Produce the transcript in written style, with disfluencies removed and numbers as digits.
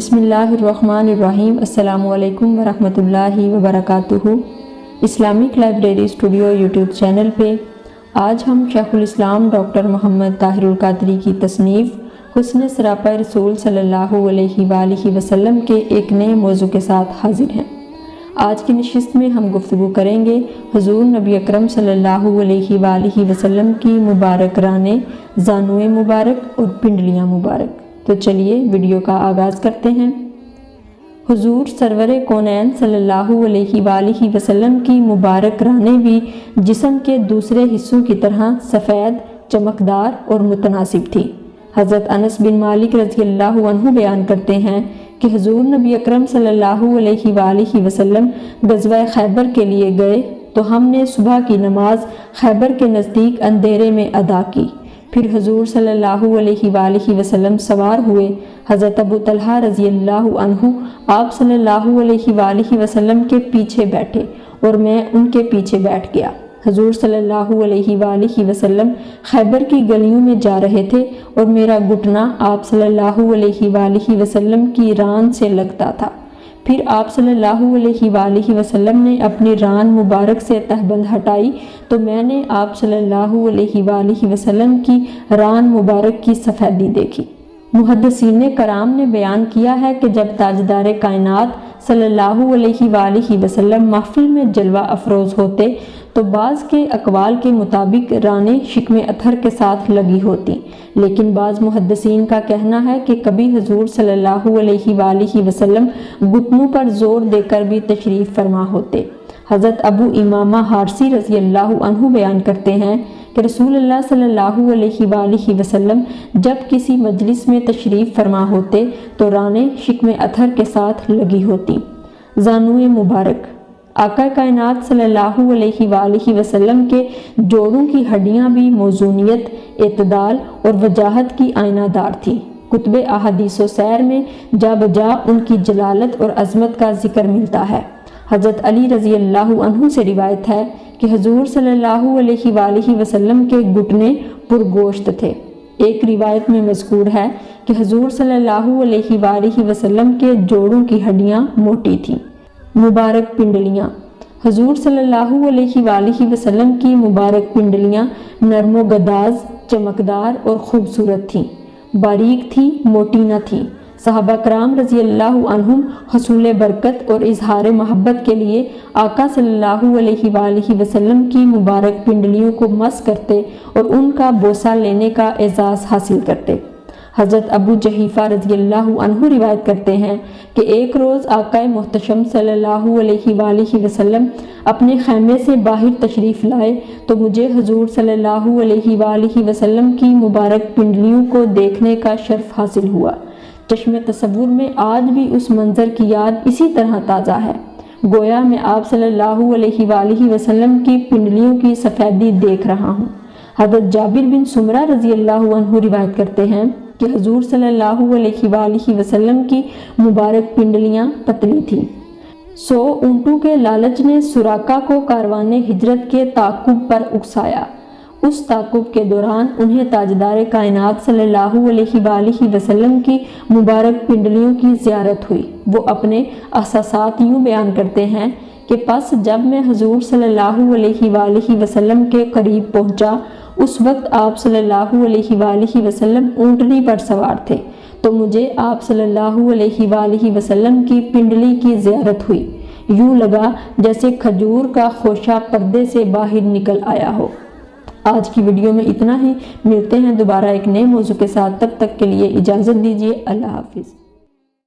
بسم اللہ الرحمن الرحیم۔ السلام علیکم ورحمۃ اللہ وبرکاتہ۔ Islamic library studio YouTube channel پہ آج ہم شیخ الاسلام ڈاکٹر محمد طاہر القادری کی تصنیف حسن سراپا رسول صلی اللہ علیہ وآلہ وسلم کے ایک نئے موضوع کے ساتھ حاضر ہیں۔ آج کی نشست میں ہم گفتگو کریں گے حضور نبی اکرم صلی اللہ علیہ وآلہ وسلم کی مبارک رانیں، زانوئے مبارک اور پنڈلیاں مبارک۔ تو چلیے ویڈیو کا آغاز کرتے ہیں۔ حضور سرور کونین صلی اللہ علیہ وآلہ وسلم کی مبارک رانیں بھی جسم کے دوسرے حصوں کی طرح سفید، چمکدار اور متناسب تھی۔ حضرت انس بن مالک رضی اللہ عنہ بیان کرتے ہیں کہ حضور نبی اکرم صلی اللہ علیہ وآلہ وسلم غزوہ خیبر کے لیے گئے تو ہم نے صبح کی نماز خیبر کے نزدیک اندھیرے میں ادا کی۔ پھر حضور صلی اللہ علیہ وآلہ وسلم سوار ہوئے۔ حضرت ابو طلحہ رضی اللہ عنہ آپ صلی اللہ علیہ وآلہ وسلم کے پیچھے بیٹھے اور میں ان کے پیچھے بیٹھ گیا۔ حضور صلی اللہ علیہ وآلہ وسلم خیبر کی گلیوں میں جا رہے تھے اور میرا گھٹنا آپ صلی اللہ علیہ وآلہ وسلم کی ران سے لگتا تھا۔ پھر آپ صلی اللہ علیہ وآلہ وسلم نے اپنی ران مبارک سے تہبند ہٹائی تو میں نے آپ صلی اللہ علیہ وآلہ وسلم کی ران مبارک کی سفیدی دیکھی۔ محدثین کرام نے بیان کیا ہے کہ جب تاجدار کائنات صلی اللہ علیہ وآلہ وسلم محفل میں جلوہ افروز ہوتے تو بعض کے اقوال کے مطابق رانیں شکم اطہر کے ساتھ لگی ہوتی، لیکن بعض محدثین کا کہنا ہے کہ کبھی حضور صلی اللہ علیہ وآلہ وسلم گھٹنوں پر زور دے کر بھی تشریف فرما ہوتے۔ حضرت ابو امامہ حارثی رضی اللہ عنہ بیان کرتے ہیں کہ رسول اللہ صلی اللہ علیہ وآلہ وسلم جب کسی مجلس میں تشریف فرما ہوتے تو رانیں شکم اطہر کے ساتھ لگی ہوتی۔ زانوئے مبارک۔ آقا کائنات صلی اللہ علیہ وآلہ وسلم کے جوڑوں کی ہڈیاں بھی موزونیت، اعتدال اور وجاہت کی آئینہ دار تھی۔ کتب احادیث و سیر میں جا بجا ان کی جلالت اور عظمت کا ذکر ملتا ہے۔ حضرت علی رضی اللہ عنہ سے روایت ہے کہ حضور صلی اللہ علیہ وآلہ وسلم کے گھٹنے پرگوشت تھے۔ ایک روایت میں مذکور ہے کہ حضور صلی اللہ علیہ وآلہ وسلم کے جوڑوں کی ہڈیاں موٹی تھیں۔ مبارک پنڈلیاں۔ حضور صلی اللہ علیہ وآلہ وسلم کی مبارک پنڈلیاں نرم و گداز، چمکدار اور خوبصورت تھیں، باریک تھی، موٹی نہ تھیں۔ صحابہ کرام رضی اللہ عنہم حصول برکت اور اظہار محبت کے لیے آقا صلی اللہ علیہ وآلہ وسلم کی مبارک پنڈلیوں کو مس کرتے اور ان کا بوسہ لینے کا اعزاز حاصل کرتے۔ حضرت ابو جحیفہ رضی اللہ عنہ روایت کرتے ہیں کہ ایک روز آقا محتشم صلی اللہ علیہ وآلہ وسلم اپنے خیمے سے باہر تشریف لائے تو مجھے حضور صلی اللہ علیہ وآلہ وسلم کی مبارک پنڈلیوں کو دیکھنے کا شرف حاصل ہوا۔ چشم تصور میں آج بھی اس منظر کی یاد اسی طرح تازہ ہے، گویا میں آپ صلی اللہ علیہ وآلہ وسلم کی پنڈلیوں کی سفیدی دیکھ رہا ہوں۔ حضرت جابر بن سمرہ رضی اللہ عنہ روایت کرتے ہیں کہ حضور صلی اللہ علیہ وآلہ وسلم کی مبارک پنڈلیاں پتلی تھیں۔ 100 اونٹوں کے لالچ نے سراقہ کو کاروان ہجرت کے تعاقب پر اکسایا۔ اس تعاقب کے دوران انہیں تاجدار کائنات صلی اللہ علیہ وآلہ وسلم کی مبارک پنڈلیوں کی زیارت ہوئی۔ وہ اپنے احساسات یوں بیان کرتے ہیں کہ پس جب میں حضور صلی اللہ علیہ وآلہ وسلم کے قریب پہنچا اس وقت آپ صلی اللہ علیہ وآلہ وسلم اونٹنی پر سوار تھے تو مجھے آپ صلی اللہ علیہ وآلہ وسلم کی پنڈلی کی زیارت ہوئی، یوں لگا جیسے کھجور کا خوشہ پردے سے باہر نکل آیا ہو۔ آج کی ویڈیو میں اتنا ہی، ملتے ہیں دوبارہ ایک نئے موضوع کے ساتھ، تب تک کے لیے اجازت دیجیے، اللہ حافظ۔